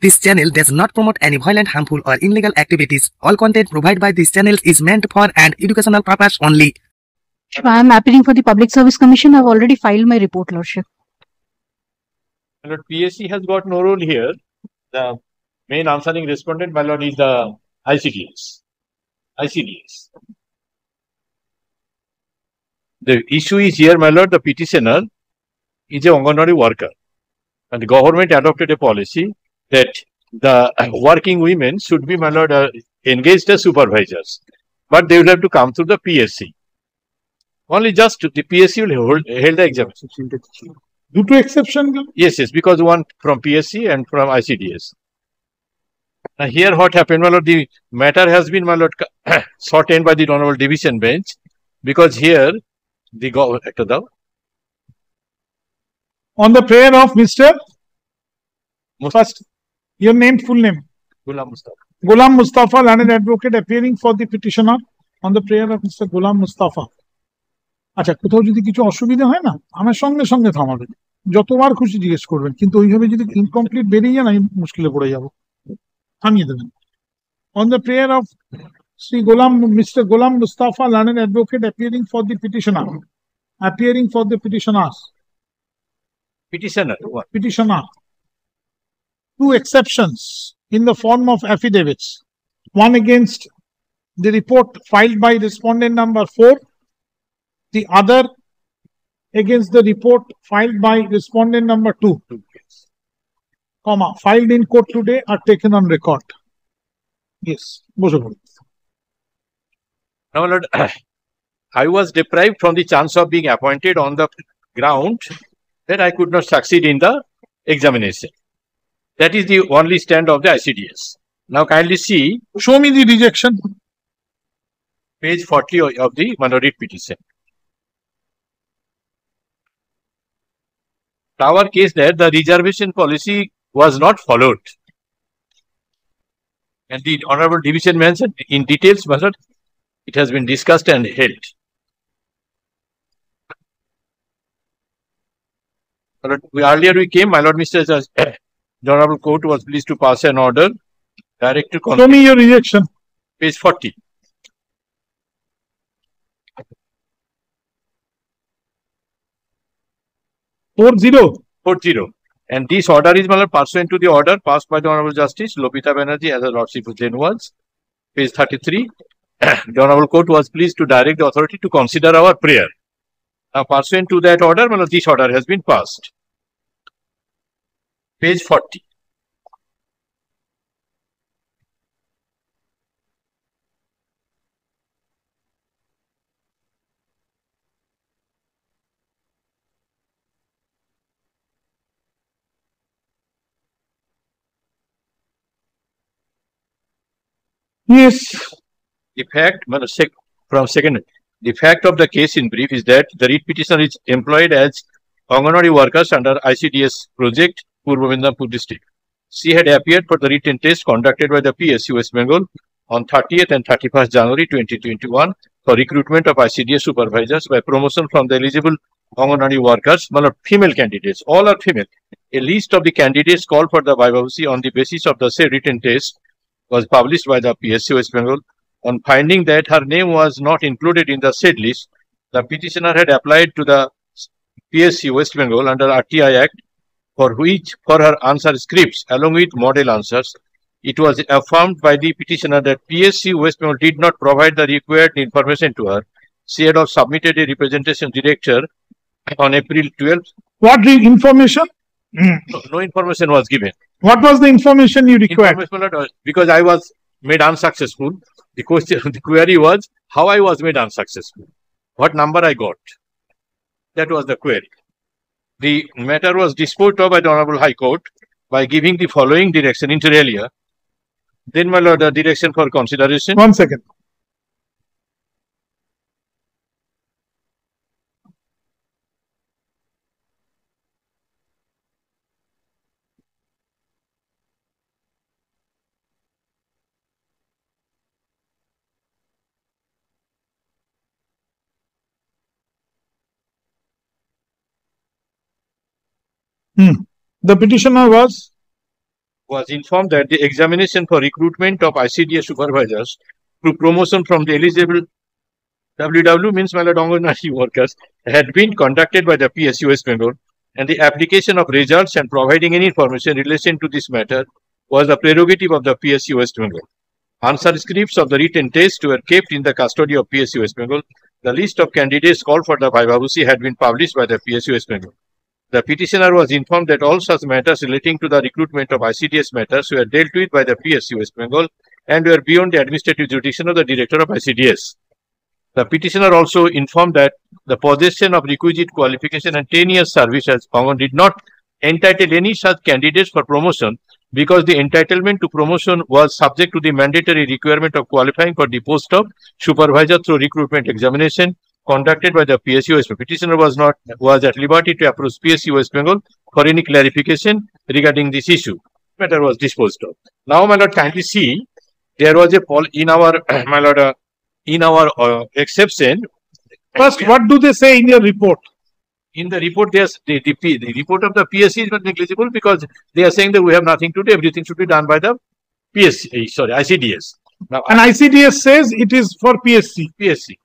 This channel does not promote any violent, harmful, or illegal activities. All content provided by this channel is meant for an educational purpose only. I am appealing for the Public Service Commission. I have already filed my report, Lordship. Lord, PSC has got no role here. The main answering respondent, my lord, is the ICDS. The issue is here, my lord, the petitioner is a Anganwadi worker. And the government adopted a policy that the working women should be, my lord, engaged as supervisors. But they will have to come through the PSC. Only just the PSC will hold the examination. Due to exception? Yes, because one from PSC and from ICDS. Now here what happened, my lord, the matter has been, my lord, sought in by the Honorable Division Bench, because here the on the prayer of Mr. First, your name, full name? Ghulam Mustafa, learned advocate, appearing for the petitioner on the prayer of Mr. Ghulam Mustafa. আচ্ছা, কোথাও যদি কিছু অসুবিধা হয় না, আমার সঙ্গে সঙ্গে থামাবেন, যতবার খুশি জিজ্ঞেস করবেন, কিন্তু ওইভাবে যদি ইনকমপ্লিট বেরিয়ে যান আমি মুশকিলে পড়ে যাব, থামিয়ে দেবেন। On the prayer of Mr. Ghulam Mustafa, learned advocate, appearing for the petitioner. Petitioner. Two exceptions in the form of affidavits. One against the report filed by respondent number 4. The other against the report filed by respondent number 2. Filed in court today are taken on record. Yes. Now, Lord, I was deprived from the chance of being appointed on the ground that I could not succeed in the examination. That is the only stand of the ICDS. Now, kindly see. Show me the rejection. Page 40 of the minority petition. Our case that the reservation policy was not followed. And the Honorable Division mentioned in details, my lord, it has been discussed and held. Earlier we came, my lord, Mr. The Honorable Court was pleased to pass an order direct to show me your rejection. Page 40. Four zero. And this order is, my lord, pursuant to the order passed by the Honorable Justice Lopita Banerjee as a Lordship then was. Page 33. The Honorable Court was pleased to direct the authority to consider our prayer. Now, pursuant to that order, my lord, this order has been passed. Page 40. Yes. The fact, the fact of the case in brief is that the writ petitioner is employed as Anganwadi workers under ICDS project, Purba Midnapur district. She had appeared for the written test conducted by the PSC West Bengal on 30th and 31st January 2021 for recruitment of ICDS supervisors by promotion from the eligible Anganwadi workers, female candidates. All are female. A list of the candidates called for the Vaibhavasi on the basis of the said written test was published by the PSC West Bengal. On finding that her name was not included in the said list, the petitioner had applied to the PSC West Bengal under RTI Act, for her answer scripts along with model answers. It was affirmed by the petitioner that PSC West Bengal did not provide the required information to her. She had submitted a representation director on April 12th. What the information? No information was given. What was the information you required? Because I was made unsuccessful. The query was how I was made unsuccessful. What number I got? That was the query. The matter was disposed of by the Honorable High Court by giving the following direction inter alia. Then, my lord, the direction for consideration. 1 second. The petitioner was was informed that the examination for recruitment of ICDS supervisors to promotion from the eligible WW means Anganwadi workers had been conducted by the PSU West Bengal, and the application of results and providing any information in relation to this matter was the prerogative of the PSU West Bengal. Answer scripts of the written test were kept in the custody of PSU West Bengal. The list of candidates called for the Bhaibabusi had been published by the PSU West Bengal. The petitioner was informed that all such matters relating to the recruitment of ICDS matters were dealt with by the PSU West Bengal and were beyond the administrative jurisdiction of the director of ICDS. The petitioner also informed that the possession of requisite qualification and 10 years service as Angan did not entitle any such candidates for promotion because the entitlement to promotion was subject to the mandatory requirement of qualifying for the post of supervisor through recruitment examination conducted by the PSU West Bengal. Petitioner was at liberty to approach PSU West Bengal for any clarification regarding this issue. Matter was disposed of. Now, my lord, kindly see, there was a poll in our my lord, in our exception. First, what do they say in your report? In the report, there's the report of the PSC is not negligible because they are saying that we have nothing to do. Everything should be done by the PSC. Sorry, ICDS. Now, And ICDS says it is for PSC. PSC.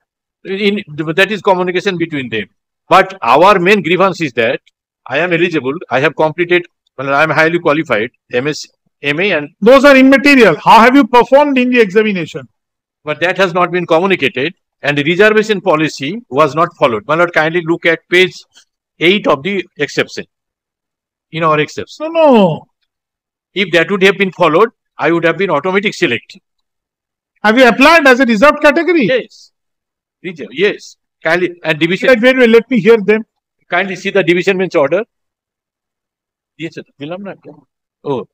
That is communication between them. But our main grievance is that I am eligible. I have completed. Well, I am highly qualified. MS, MA, and Those are immaterial. How have you performed in the examination? but that has not been communicated, and the reservation policy was not followed. My lord, kindly look at page 8 of the exception. In our exception, No. if that would have been followed, I would have been automatic selected. Have you applied as a reserved category? Yes, yes. Kindly and division. Wait, let me hear them. Kindly see the division bench order. Yes, sir. Oh,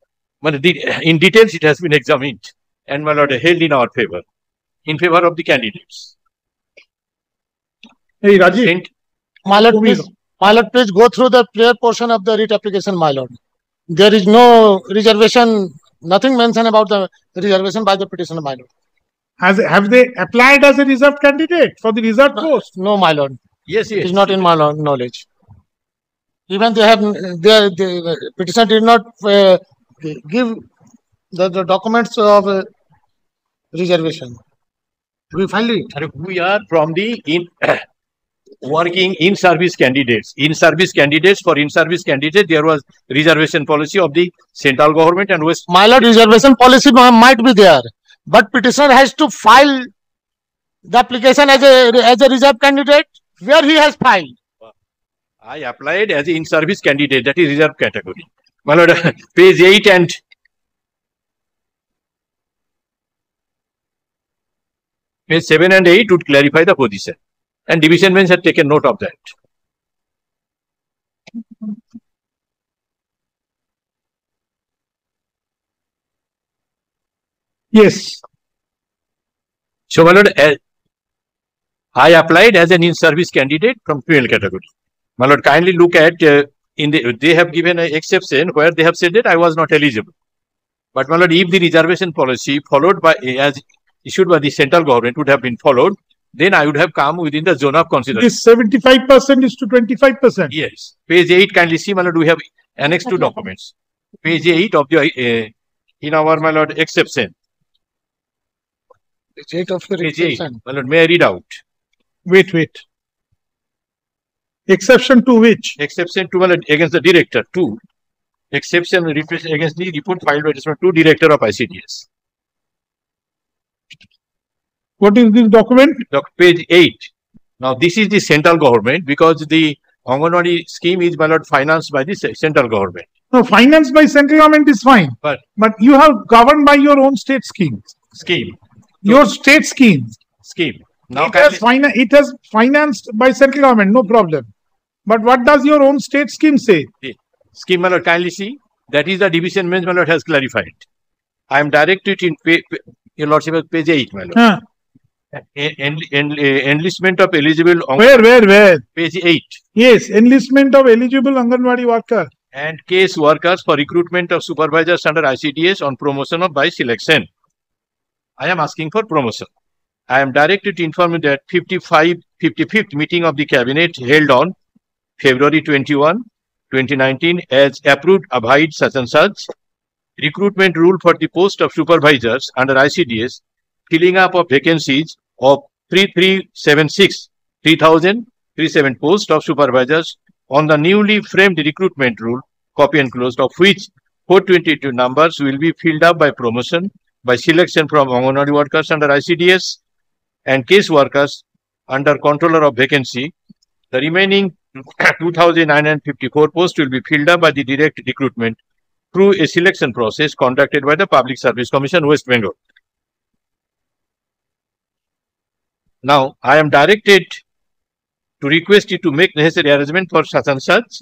in details it has been examined and my lord held in our favor, in favor of the candidates. Hey, Rajiv. My lord, please go through the prayer portion of the writ application, my lord. There is no reservation, nothing mentioned about the reservation by the petitioner, my lord. Have they applied as a reserved candidate for the reserved post? No, my lord. Yes, It is not in my knowledge. Even they have, the petitioner did not give the documents of reservation. We filed it. We are from the working in service candidates. In service candidates, for in service candidates, there was reservation policy of the central government and West. My lord, reservation policy might be there, but petitioner has to file the application as a reserve candidate where he has filed. I applied as an in service candidate, that is reserve category. My lord, page 8 and page 7 and 8 would clarify the position. And division bench had taken note of that. Yes. So, my lord, I applied as an in-service candidate from female category. My lord, kindly look at they have given an exception where they have said that I was not eligible. But my lord, if the reservation policy followed by as issued by the central government would have been followed, then I would have come within the zone of consideration. This 75% is to 25%. Yes. Page 8, kindly see, my lord, we have annexed two documents. Page 8 of the in our, my lord, exception. Page 8 of the Page 8. exception. My lord, may I read out? Wait. Exception to which? Exception to, my lord, against the director, 2. Exception against the report filed by this to director of ICDS. What is this document? Page 8. Now, this is the central government because the Anganwadi scheme is, my lord, financed by the central government. No, financed by central government is fine. But you have governed by your own state scheme. Your state scheme. Now, it has financed by central government, no problem. But what does your own state scheme say? Scheme, my lord, kindly see. That is the division bench, my lord, has clarified. I am directed in your lordship, page 8, my lord. Enlistment of eligible. Where? Page 8. Yes, enlistment of eligible Anganwadi worker. And case workers for recruitment of supervisors under ICDS on promotion of by selection. I am asking for promotion. I am directed to inform you that 55th meeting of the cabinet held on February 21, 2019 as approved abide such and such. recruitment rule for the post of supervisors under ICDS, filling up of vacancies of 3,377 posts of supervisors on the newly framed recruitment rule, copy enclosed, of which 422 numbers will be filled up by promotion by selection from Anganwadi workers under ICDS and case workers under controller of vacancy. The remaining 2,954 posts will be filled up by the direct recruitment through a selection process conducted by the Public Service Commission, West Bengal. Now, I am directed to request you to make necessary arrangement for such and such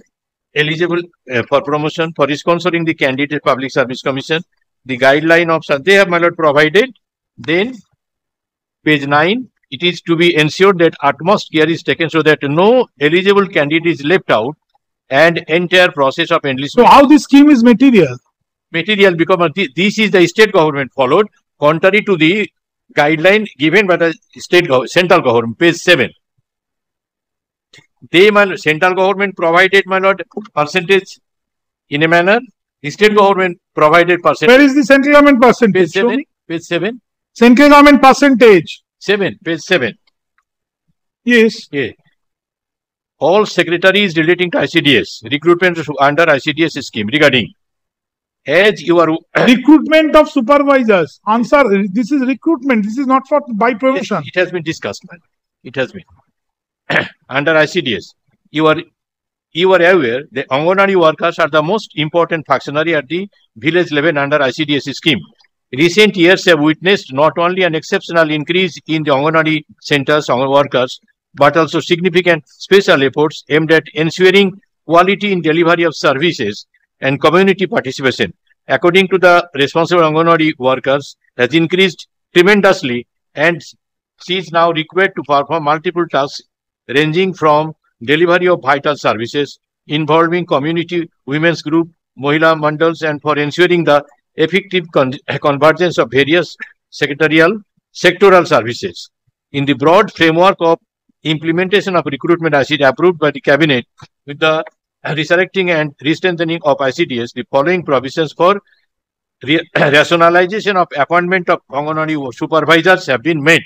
eligible for promotion for sponsoring the candidate Public Service Commission. The guideline of such they have, my lord, provided. Then, page 9, it is to be ensured that utmost care is taken so that no eligible candidate is left out and entire process of enlistment. So how this scheme is material? Material because this is the state government followed contrary to the guideline given by the central government, page 7. They, central government provided, my lord, percentage in a manner. The state government provided percentage. Where is the central government percentage? Page 7. Page 7. Central government percentage. 7. Page 7. Yes. Yeah. All secretaries relating to ICDS, recruitment under ICDS scheme regarding as you are recruitment of supervisors. Answer, this is recruitment. This is not for by promotion. It has been discussed, man. It has been. Under ICDS, you are aware the Anganwadi workers are the most important functionary at the village level under ICDS scheme. Recent years have witnessed not only an exceptional increase in the Anganwadi centers workers, but also significant special efforts aimed at ensuring quality in delivery of services and community participation. According to the responsible Anganwadi workers, has increased tremendously, and she is now required to perform multiple tasks ranging from delivery of vital services involving community women's group, Mohila mandals, and for ensuring the effective convergence of various sectoral services. In the broad framework of implementation of recruitment ICD approved by the cabinet with the resurrecting and re-strengthening of ICDS, the following provisions for rationalization of appointment of Anganwadi supervisors have been made.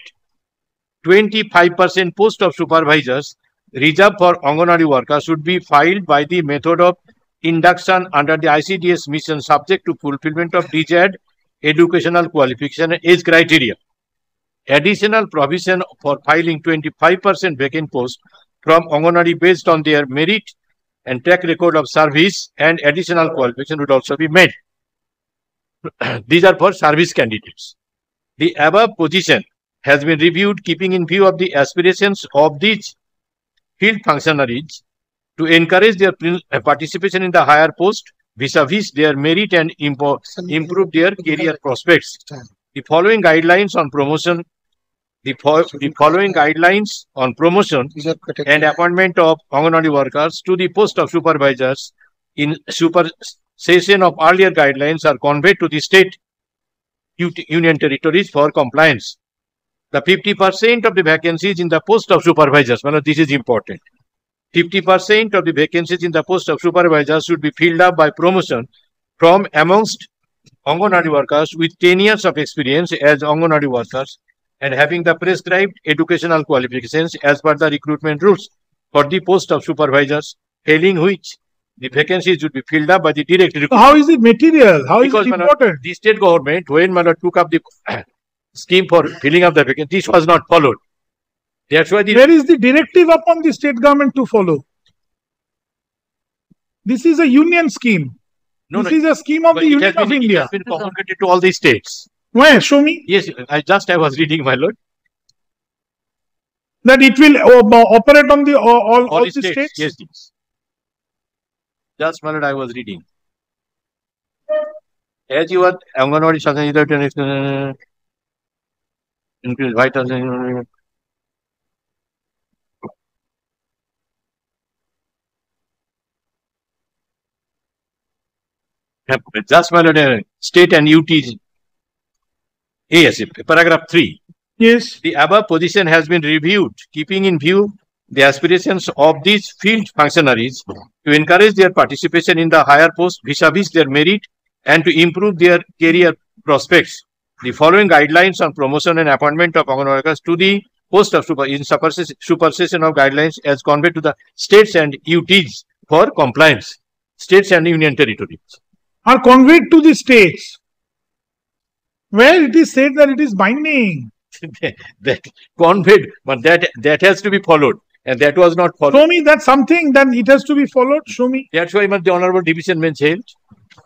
25% post of supervisors reserved for Anganwadi workers should be filed by the method of induction under the ICDS mission subject to fulfillment of desired educational qualification and age criteria. Additional provision for filing 25% vacant posts from Anganwadi based on their merit and track record of service and additional qualification would also be made. These are for service candidates. The above position has been reviewed keeping in view of the aspirations of these field functionaries to encourage their participation in the higher post vis-a-vis their merit and improve their career prospects. The following guidelines on promotion and appointment of Anganwadi workers to the post of supervisors in supersession of earlier guidelines are conveyed to the state union territories for compliance. The 50% of the vacancies in the post of supervisors, well, this is important. 50% of the vacancies in the post of supervisors should be filled up by promotion from amongst Anganwadi workers with 10 years of experience as Anganwadi workers and having the prescribed educational qualifications as per the recruitment rules for the post of supervisors, failing which the vacancies should be filled up by the direct recruitment. How is it material? How is it important? The state government, when took up the scheme for filling up the vacancy, this was not followed. That's why there is the directive upon the state government to follow. This is a union scheme. This is a scheme of the Union of India. It has been communicated to all the states. Where? Show me. Yes, I was reading, my lord. That it will operate on the all the states? Yes, yes. Just, my lord, I was reading. As you are Anganwadi Shasan increase vital. Just, my lord, state and UT. Yes, paragraph 3. Yes. The above position has been reviewed, keeping in view the aspirations of these field functionaries to encourage their participation in the higher post vis-a-vis their merit and to improve their career prospects, the following guidelines on promotion and appointment of Anganwadi workers to the post of supersession of guidelines as conveyed to the states and UTs for compliance, states and union territories. Are conveyed to the states, where it is said that it is binding. That conveyed, but that has to be followed, and that was not followed. Show me that something, then it has to be followed. Show me. That's why the Honorable Division Bench held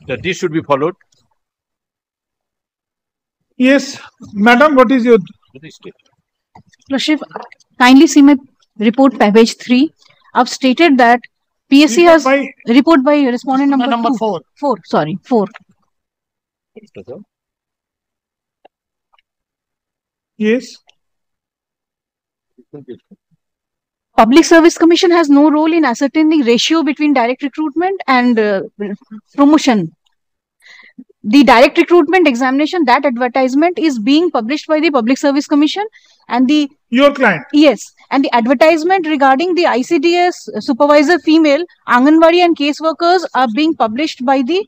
that this should be followed. Yes, madam, what is your... Lordship, kindly see my report, page 3. I've stated that PSC has report by respondent number 4. 4. Sorry, 4. Yes. Public Service Commission has no role in ascertaining ratio between direct recruitment and promotion. The direct recruitment examination, that advertisement is being published by the Public Service Commission, and the Your client. yes, and the advertisement regarding the ICDS supervisor female, Anganwadi and caseworkers are being published by the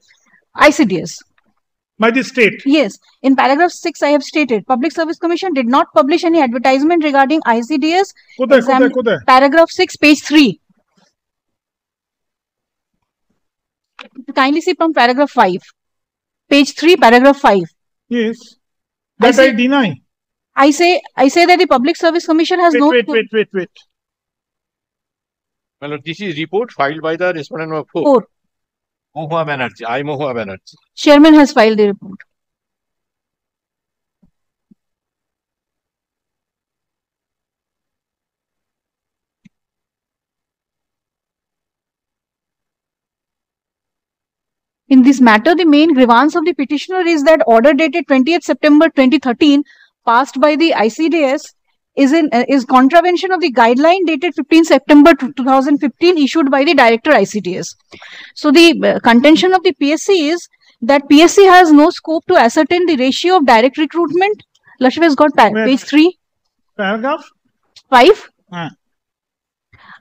ICDS. By the state. Yes, in paragraph 6 I have stated Public Service Commission did not publish any advertisement regarding ICDS. Kudai. Paragraph 6, page 3. Kindly see from paragraph 5. Page 3, paragraph 5. Yes. That I deny. I say that the Public Service Commission has Wait. Well, this is report filed by the respondent number 4. 4. Mohua Banerjee. I, Mohua Banerjee. Chairman has filed the report. In this matter, the main grievance of the petitioner is that order dated 20th September 2013 passed by the ICDS is contravention of the guideline dated 15 September 2015 issued by the Director ICDS. So the contention of the PSC is that PSC has no scope to ascertain the ratio of direct recruitment. Lashmi has got page 3. Paragraph 5.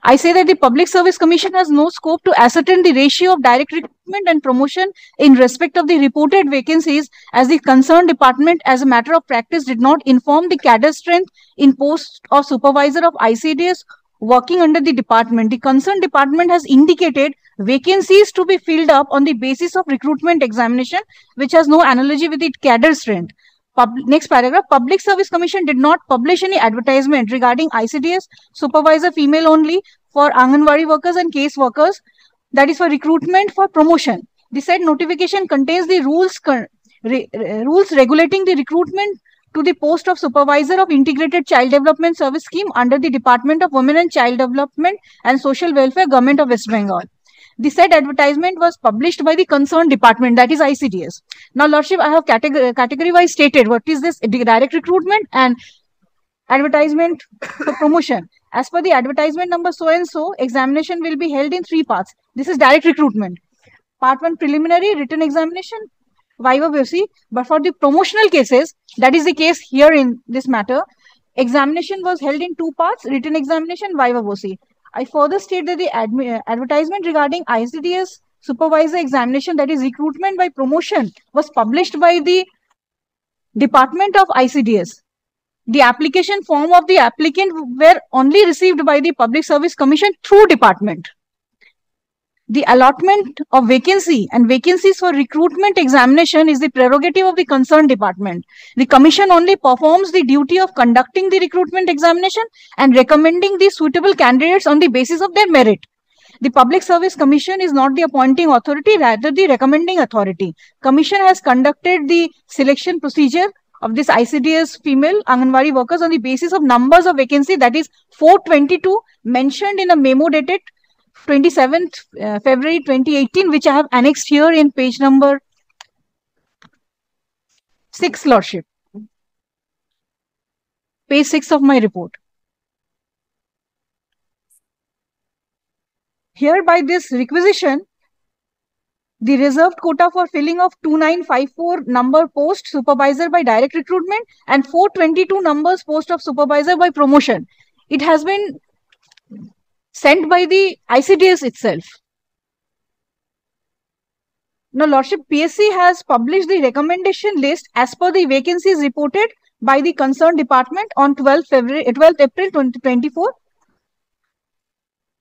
I say that the Public Service Commission has no scope to ascertain the ratio of direct recruitment and promotion in respect of the reported vacancies, as the concerned department as a matter of practice did not inform the cadre strength in post of supervisor of ICDS working under the department. The concerned department has indicated vacancies to be filled up on the basis of recruitment examination, which has no analogy with the cadre strength. Next paragraph, Public Service Commission did not publish any advertisement regarding ICDS supervisor female only for Anganwadi workers and case workers, that is for recruitment for promotion. The said notification contains the rules regulating the recruitment to the post of supervisor of Integrated Child Development Service Scheme under the Department of Women and Child Development and Social Welfare, Government of West Bengal. The said advertisement was published by the concerned department, that is ICDS. Now, Lordship, I have category-wise stated what is this direct recruitment and advertisement for promotion. As per the advertisement number so and so, examination will be held in 3 parts. This is direct recruitment. Part 1, preliminary written examination, viva voce. But for the promotional cases, that is the case here in this matter, examination was held in 2 parts, written examination, viva voce. I further state that the advertisement regarding ICDS supervisor examination, that is recruitment by promotion, was published by the Department of ICDS. The application form of the applicant were only received by the Public Service Commission through department. The allotment of vacancy and vacancies for recruitment examination is the prerogative of the concerned department. The commission only performs the duty of conducting the recruitment examination and recommending the suitable candidates on the basis of their merit. The Public Service Commission is not the appointing authority, rather the recommending authority. Commission has conducted the selection procedure of this ICDS female Anganwadi workers on the basis of numbers of vacancy, that is 422, mentioned in a memo dated 27th February 2018, which I have annexed here in page number 6, Lordship. Page 6 of my report. Here by this requisition, the reserved quota for filling of 2954 number post supervisor by direct recruitment and 422 numbers post of supervisor by promotion, it has been sent by the ICDS itself. No, Lordship, PSC has published the recommendation list as per the vacancies reported by the concerned department on 12th April 2024.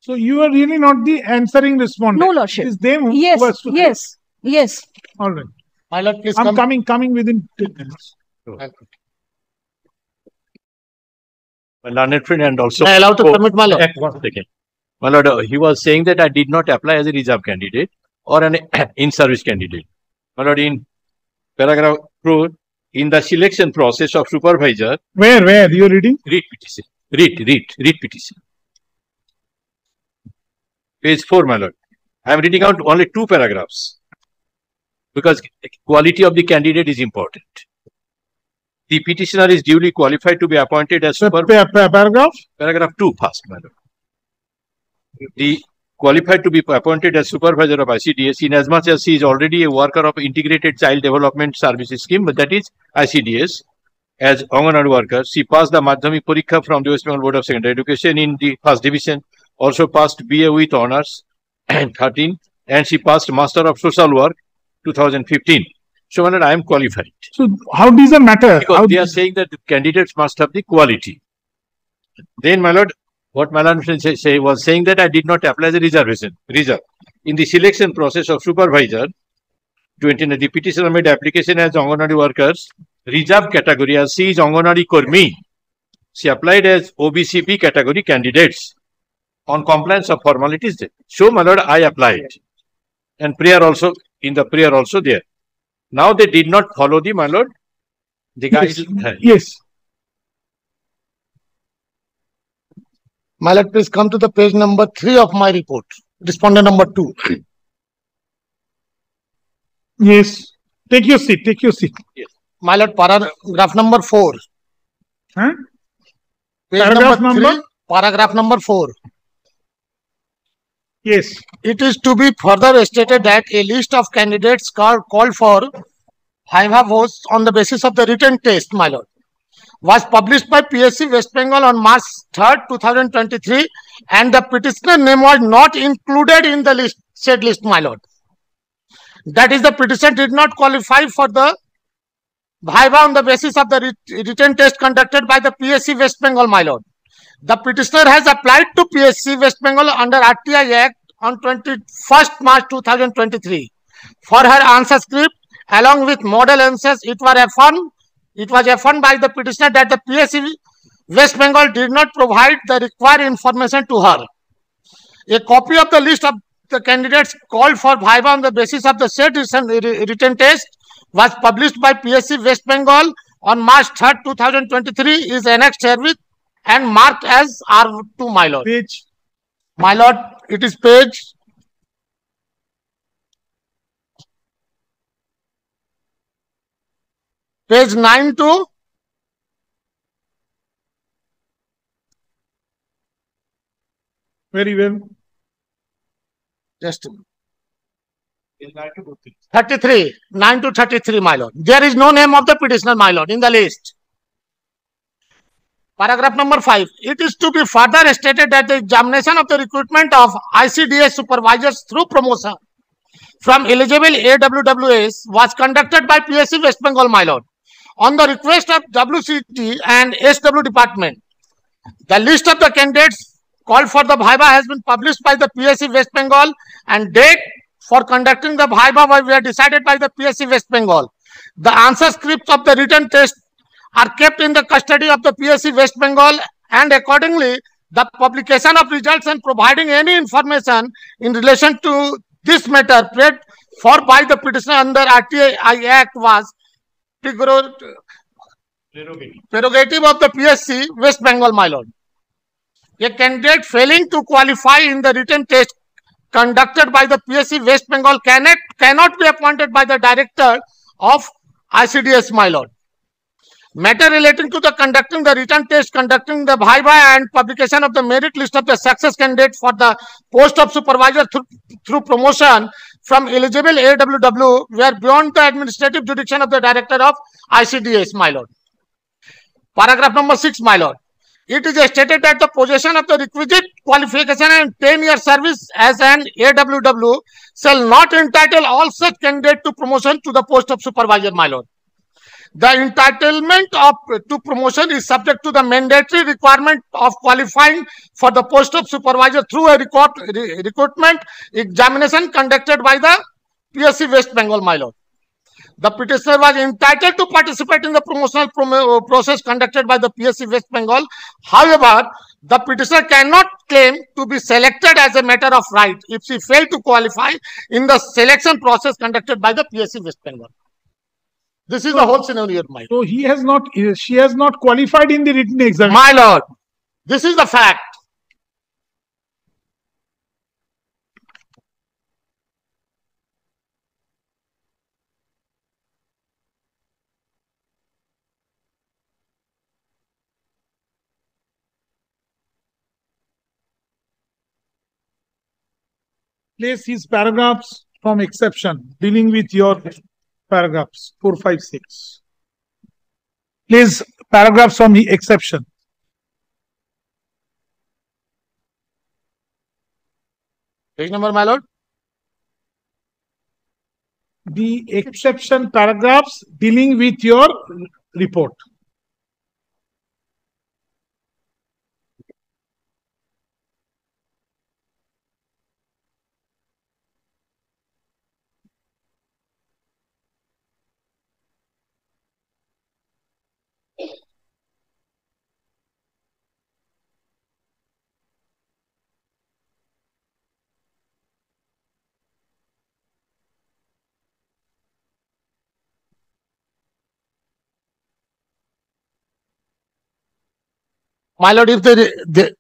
So you are really not the answering respondent. No, Lordship. It is them who Yes, has to yes, yes. All right. My lord, please I'm come. coming within 10 minutes. My learned friend and also. I allow to submit, my lord. One second. My lord, he was saying that I did not apply as a reserve candidate or an in-service candidate. My lord, in paragraph 4, in the selection process of supervisor. Where? You are reading? Read petition. Read petition. Page 4, my lord. I am reading out only 2 paragraphs because quality of the candidate is important. The petitioner is duly qualified to be appointed as Paragraph? Paragraph 2 first, my lord. The qualified to be appointed as supervisor of ICDS inasmuch as he is already a worker of Integrated Child Development Services Scheme, but that is ICDS. As Anganwadi worker, she passed the Madhyamik Parikha from the West Bengal Board of Secondary Education in the first division. Also passed BA with honors 13, and she passed Master of Social Work 2015. So, my lord, I am qualified. So how does it matter? Because they are saying that the candidates must have the quality. Then, my lord, what my lord was saying that I did not apply the reserve. In the selection process of supervisor, the petitioner made application as Anganwadi workers, reserve category, as she is Anganwadi Kormi. She applied as OBCP category candidates on compliance of formalities. So, my lord, I applied. And prayer also, in the prayer also there. Now they did not follow the, my lord, the guys. Yes. My lord, please come to the page number 3 of my report. Respondent number 2. Yes. Take your seat. Yes. My lord, paragraph number 4. Huh? Page Paragraph number 3, paragraph number 4. Yes. It is to be further stated that a list of candidates called for Viva votes on the basis of the written test, my lord, was published by PSC West Bengal on March 3rd, 2023, and the petitioner name was not included in the list, said list, my lord. That is, the petitioner did not qualify for the Viva on the basis of the written test conducted by the PSC West Bengal, my lord. The petitioner has applied to PSC West Bengal under RTI Act on 21st March 2023 for her answer script along with model answers. It was affirmed by the petitioner that the PSC West Bengal did not provide the required information to her. A copy of the list of the candidates called for Viva on the basis of the said written test was published by PSC West Bengal on March 3rd, 2023 is annexed herewith and marked as R2, my lord. Page. My lord, it is page. Page 9 to. Very well. Just 33. 9 to 33, my lord. There is no name of the petitioner, my lord, in the list. Paragraph number 5. It is to be further stated that the examination of the recruitment of ICDS supervisors through promotion from eligible AWWS was conducted by PSC West Bengal, my lord, on the request of WCT and SW department. The list of the candidates called for the Viva has been published by the PSC West Bengal, and date for conducting the Viva were decided by the PSC West Bengal. The answer scripts of the written test are kept in the custody of the PSC West Bengal, and accordingly, the publication of results and providing any information in relation to this matter prayed for by the petitioner under RTI Act was prerogative of the PSC West Bengal, my lord. A candidate failing to qualify in the written test conducted by the PSC West Bengal cannot be appointed by the director of ICDS, my lord. Matter relating to the conducting the written test, conducting the Viva and publication of the merit list of the success candidate for the post of supervisor through promotion from eligible AWW were beyond the administrative jurisdiction of the director of ICDS, my lord. Paragraph number 6, my lord. it is stated that the possession of the requisite qualification and 10-year service as an AWW shall not entitle all such candidate to promotion to the post of supervisor, my lord. The entitlement to promotion is subject to the mandatory requirement of qualifying for the post of supervisor through a recruitment examination conducted by the PSC West Bengal, my lord. The petitioner was entitled to participate in the promotional process conducted by the PSC West Bengal. However, the petitioner cannot claim to be selected as a matter of right if she failed to qualify in the selection process conducted by the PSC West Bengal. This is the whole scenario, my lord. So she has not qualified in the written exam. My lord, this is the fact. Place his paragraphs from exception dealing with your paragraphs 4, 5, 6. Place paragraphs from the exception. Page number, my lord. The exception paragraphs dealing with your report. My lord, if the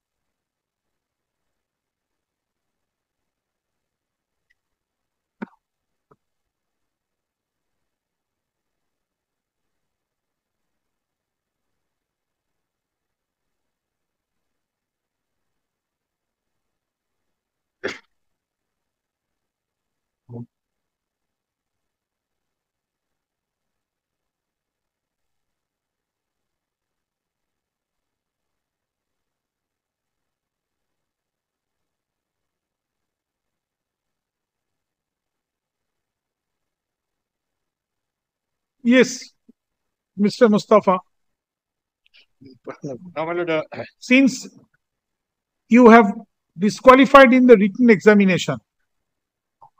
Yes, Mr. Mustafa. Now, my lord, Since you have disqualified in the written examination,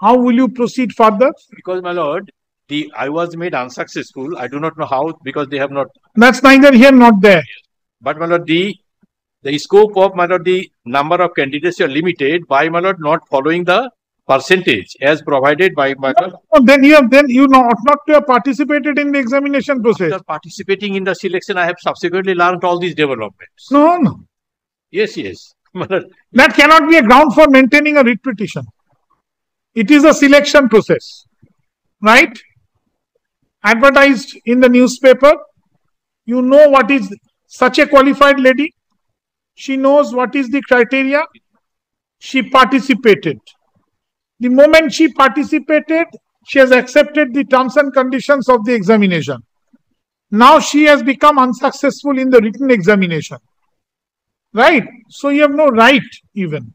how will you proceed further? because, my lord, I was made unsuccessful. I do not know how, because they have not. That's neither here nor there. But, my lord, the scope of, my lord, the number of candidates are limited by, my lord, not following the percentage as provided by, my lord. Then you ought not to have participated in the examination process. After participating in the selection, I have subsequently learned all these developments. No. Yes, my lord. That cannot be a ground for maintaining a writ petition. It is a selection process, right? Advertised in the newspaper. You know what is such a qualified lady. She knows what is the criteria. She participated. The moment she participated, she has accepted the terms and conditions of the examination. Now she has become unsuccessful in the written examination. Right? So you have no right even.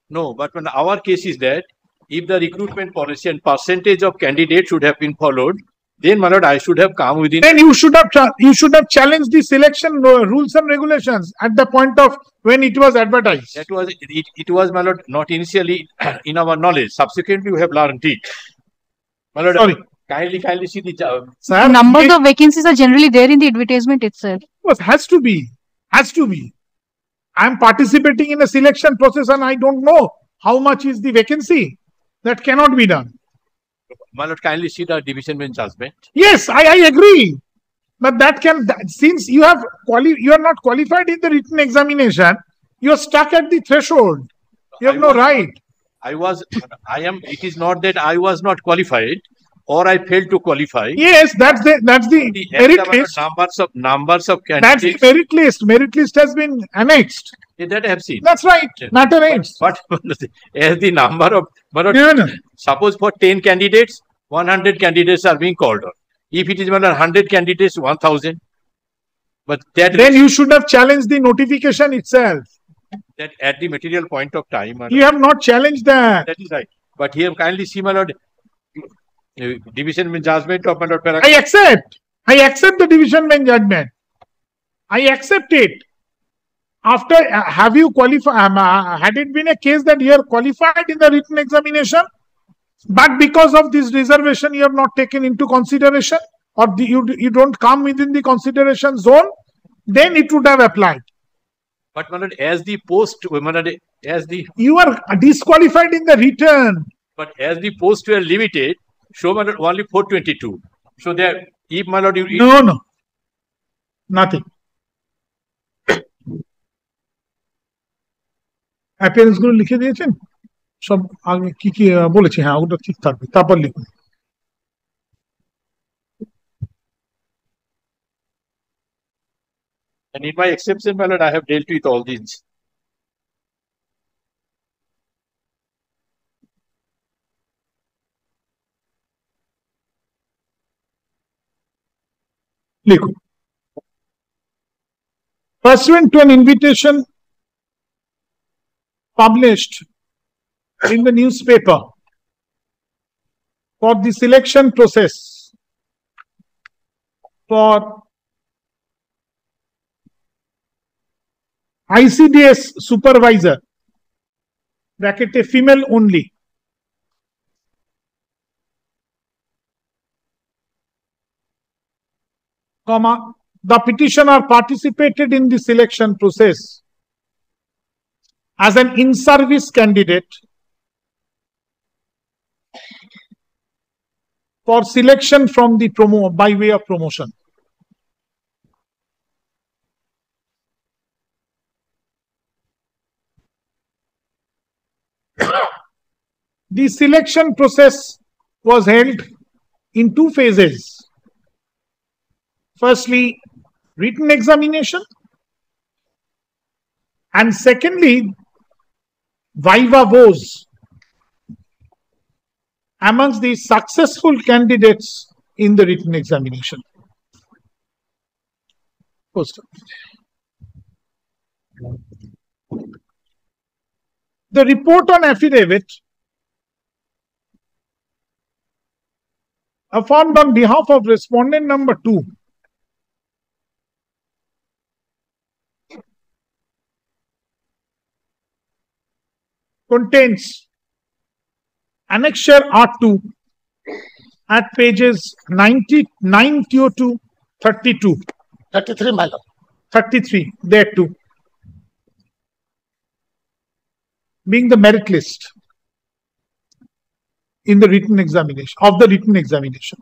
No, but when our case is that if the recruitment policy and percentage of candidates should have been followed, then, my lord, I should have come within. Then you should have challenged the selection rules and regulations at the point of when it was advertised. That was it was, my lord, not initially in our knowledge. Subsequently, we have learned it. My lord, Sorry. Kindly see the. The numbers of vacancies are generally there in the advertisement itself. Has to be. I am participating in a selection process and I don't know how much is the vacancy. That cannot be done. My lord, kindly see the division bench judgment. Yes, I agree. But since you are not qualified in the written examination, you are stuck at the threshold. You have no right. It is not that I was not qualified or I failed to qualify. Yes, that's the merit list. Numbers of candidates. That's the merit list. Merit list has been annexed. That I have seen. That's right. Matter ends. But as the number of, No. suppose for 10 candidates, 100 candidates are being called on. If it is 100 candidates, 1000. But that Then you should have challenged the notification itself. that at the material point of time. You have not challenged that. That is right. But here kindly see, my lord, division bench judgment of my lord I accept. I accept the division bench judgment. I accept it. After, have you qualified, had it been a case that you are qualified in the written examination, but because of this reservation you are not taken into consideration, or you don't come within the consideration zone, then it would have applied. But my lord, as the post, my lord, as the You are disqualified in the written. but as the posts were limited, show my lord only 422. So there, if my lord, you No. Nothing. Appearance গুলো লিখে দিয়েছেন সব আগে কি কি বলেছি হ্যাঁ ওটা ঠিক থাকবে তারপর লিখুন and in my exception, my lord, I have dealt with all these. লিখুন pursuant to an invitation published in the newspaper for the selection process for ICDS supervisor, bracket a female only, comma, the petitioner participated in the selection process as an in-service candidate for selection from the by way of promotion. The selection process was held in two phases. Firstly, written examination, and secondly, viva voce amongst the successful candidates in the written examination. The report on affidavit affirmed on behalf of respondent number 2 contains annexure R2 at pages 99 to 32. 33, my lord. 33, there too. Being the merit list in the written examination, of the written examination.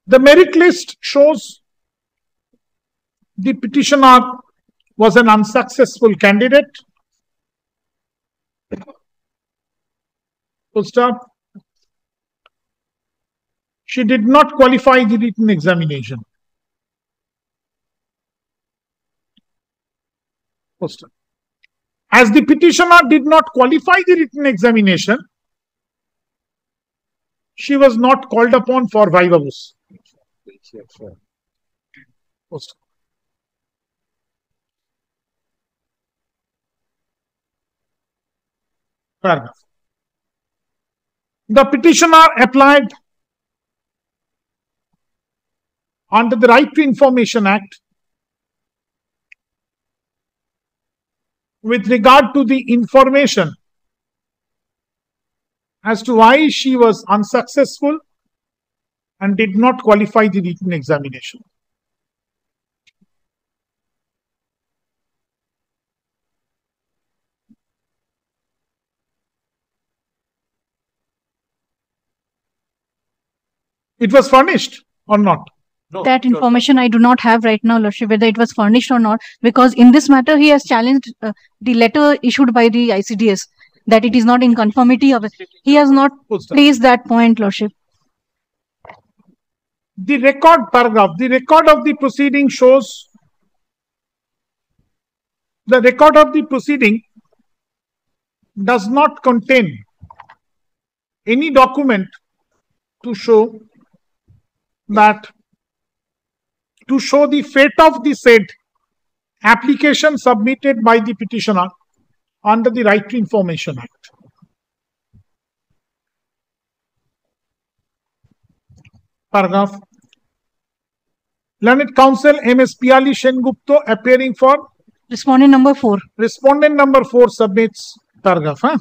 The merit list shows the petitioner was an unsuccessful candidate. Full stop. She did not qualify the written examination. Full stop. As the petitioner did not qualify the written examination, she was not called upon for viva voce. Full stop. Paragraph. The petitioner applied under the Right to Information Act with regard to the information as to why she was unsuccessful and did not qualify the written examination. It was furnished or not? No, That sure. information I do not have right now, Lordship, whether it was furnished or not, because in this matter he has challenged the letter issued by the ICDS that it is not in conformity of it. He has not Full stop. placed that point, Lordship. The record paragraph, the record of the proceeding shows the record of the proceeding does not contain any document to show that to show the fate of the said application submitted by the petitioner under the Right to Information Act. Paragraph. Learned Counsel M.S. Piali Sengupta appearing for Respondent number 4. Respondent number 4 submits paragraph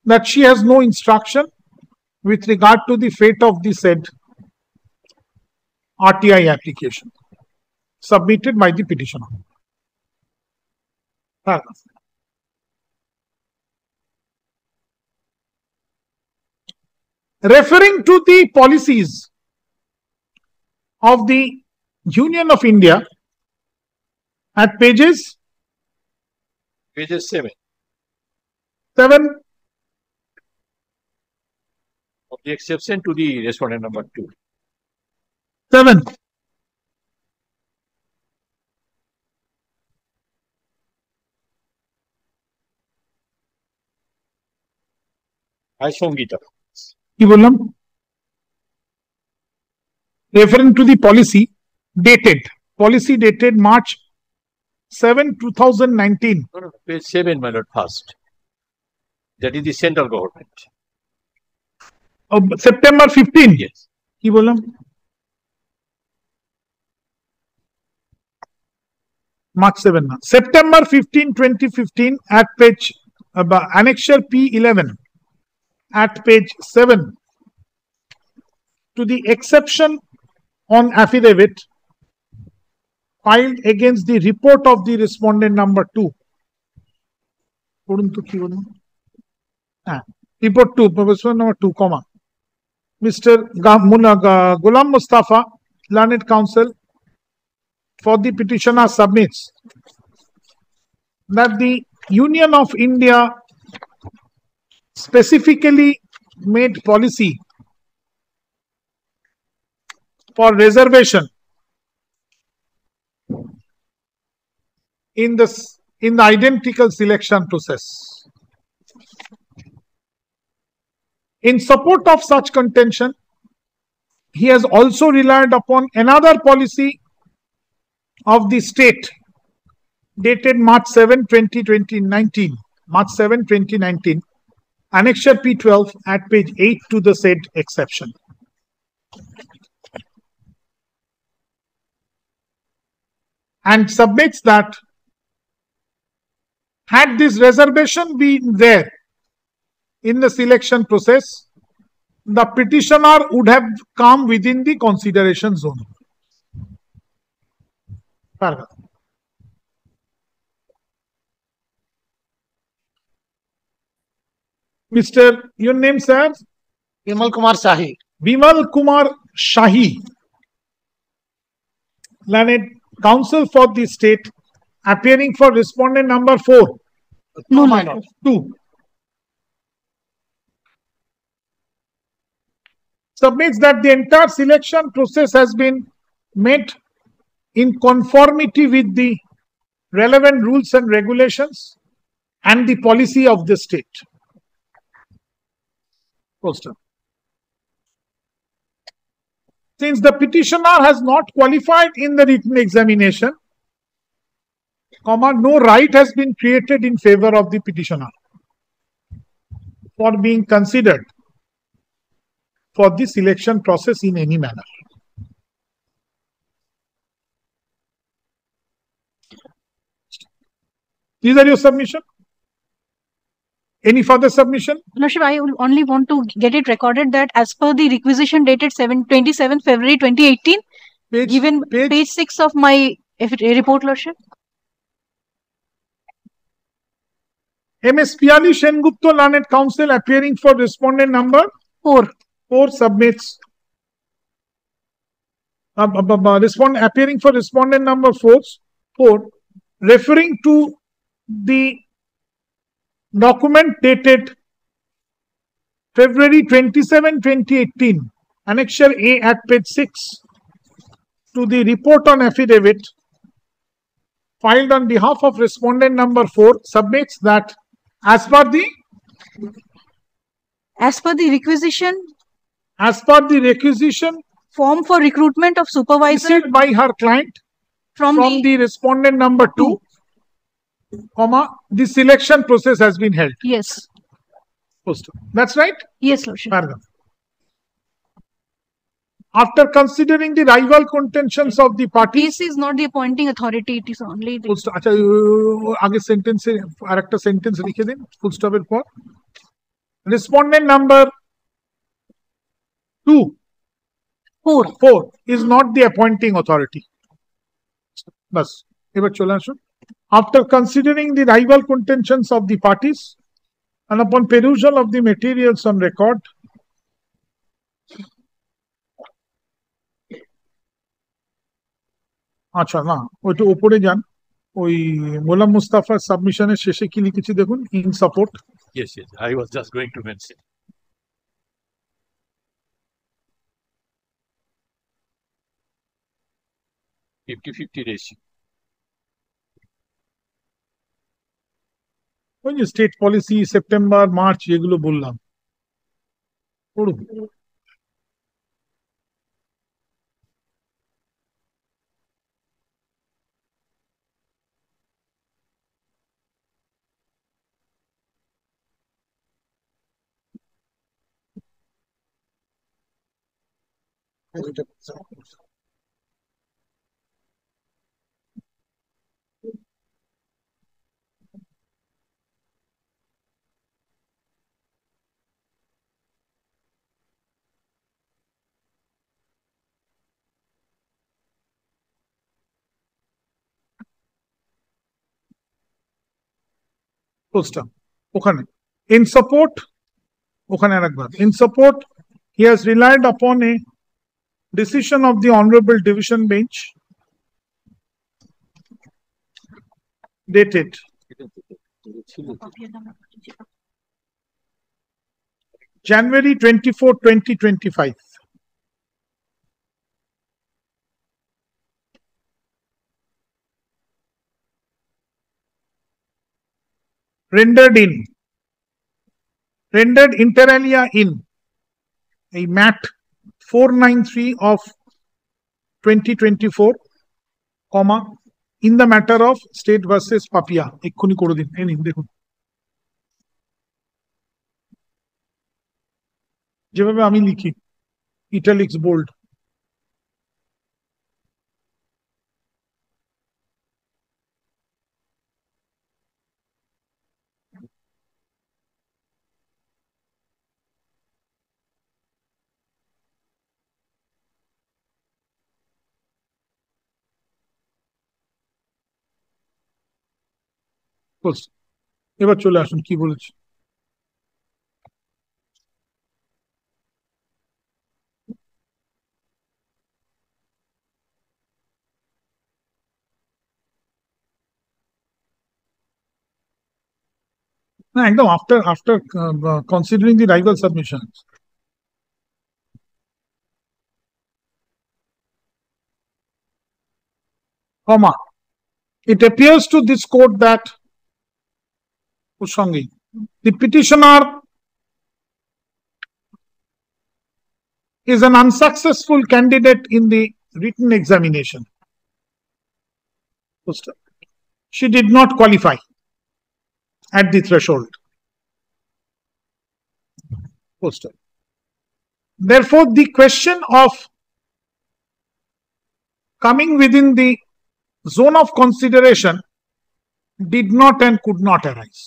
that she has no instruction with regard to the fate of the said RTI application submitted by the petitioner. Paragraph. Referring to the policies of the Union of India at pages 7 of the exception to the respondent number 2. 7. Hi, Songita. কি বললাম? Referring to the policy dated March 7, 2019. No, page 7, my lord, first. That is the central government. September 15. Yes. কি বললাম? March 7 না. September 15, 2015 at page annexure P11 at page 7 to the exception on affidavit filed against the report of the respondent number 2. Report 2, respondent number 2, comma. Mr. Ghulam Mustafa, Learned Counsel for the petitioner submits that the Union of India specifically made policy for reservation in the identical selection process. In support of such contention, he has also relied upon another policy of the state dated March 7, 2019, annexure P12 at page 8 to the said exception. And submits that had this reservation been there in the selection process, the petitioner would have come within the consideration zone. Paragraph. Mr. Your name, sir? Bimal Kumar Shahi. Bimal Kumar Shahi, Learned Counsel for the state, appearing for respondent number 4. No, my lord. 2. Submits that the entire selection process has been made in conformity with the relevant rules and regulations and the policy of the state. Poster. Since the petitioner has not qualified in the written examination, no right has been created in favor of the petitioner for being considered for the selection process in any manner. These are your submission. Any further submission? Lordship, I will only want to get it recorded that as per the requisition dated 27 February 2018, given page 6 of my report, Lordship. M.S. Piali Sengupta, Learned Counsel, appearing for respondent number 4. 4 submits. Appearing for respondent number 4, referring to the document dated February 27, 2018, annexure A at page 6, to the report on affidavit filed on behalf of respondent number 4, submits that as per the requisition Form for recruitment of supervisor received by her client from the respondent number 2, comma, the selection process has been held. Yes. That's right? Yes, Lordship. Paragraph. After considering the rival contentions of the parties, This is not the appointing authority, it is only the... আচ্ছা আগে সেন্টেন্সে আরেকটা sentence লিখে দিন ফুল স্টপের পর respondent number 2 4 is not the appointing authority. বাস এবার চলে আসুন after considering the rival contentions of the parties and upon perusal of the materials on record, আচ্ছা না ওইটা উপরে যান ওই গোলাম মুস্তাফার সাবমিশনের শেষে কি লিখেছি দেখুন in support Yes, I was just going to mention. 50-50 ratio. ওই যে স্টেট পলিসি সেপ্টেম্বর মার্চ এগুলো বললাম পড়ুন পোস্টটা ওখানে in support ওখানে আরেকবার in support he has relied upon a decision of the honorable division bench dated January 24, 2025. Rendered inter alia in a MAT 493 of 2024, comma, in the matter of state versus Papia. এক্ষুনি করে দিন এই নিন দেখুন যেভাবে আমি লিখি ইটালিক্স বোল্ড এবার চলে আসুন কি বলেছি না একদম after considering the rival submissions, comma, it appears to this court that the petitioner is an unsuccessful candidate in the written examination. She did not qualify at the threshold. Therefore, the question of coming within the zone of consideration did not and could not arise.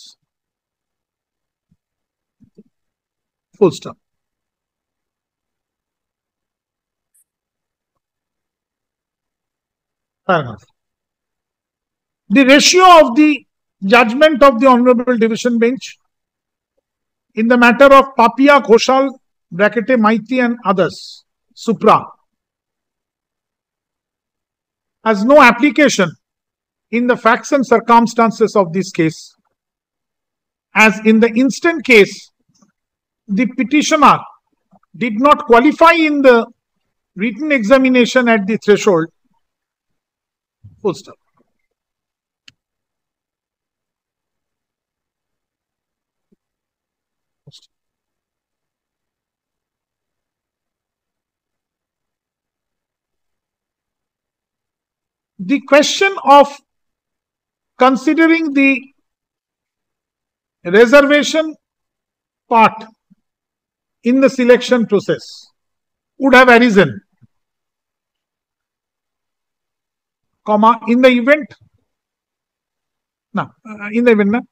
Full stop. Paragraph. The ratio of the judgment of the Honorable Division Bench in the matter of Papia, Ghoshal, Brakete, Maiti and others, Supra, has no application in the facts and circumstances of this case, as in the instant case, the petitioner did not qualify in the written examination at the threshold. Full stop. the question of considering the reservation part in the selection process would have arisen, comma, in the event,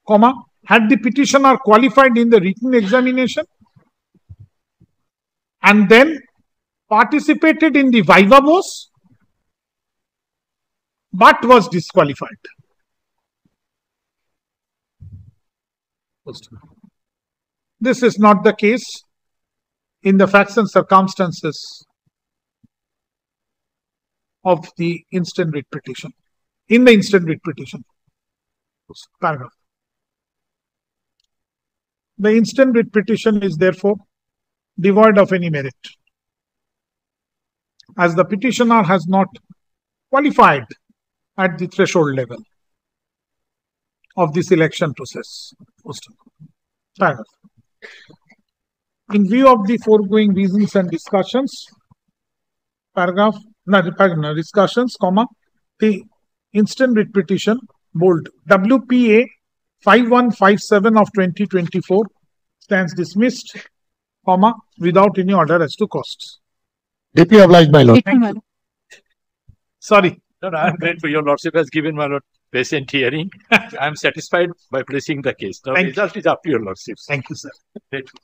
comma, had the petitioner qualified in the written examination and then participated in the viva voce but was disqualified. This is not the case in the facts and circumstances of the instant writ petition. In the instant writ petition, paragraph. The instant writ petition is therefore devoid of any merit, as the petitioner has not qualified at the threshold level of the selection process. Paragraph. In view of the foregoing reasons and discussions, discussions, comma, the instant writ petition, bold, WPA 5157 of 2024 stands dismissed, comma, without any order as to costs. Deeply obliged, my lord. Sorry. No, I am grateful. Your lordship has given my lord patient hearing. I am satisfied by placing the case. The result is up to your lordship. Thank you, sir. Grateful.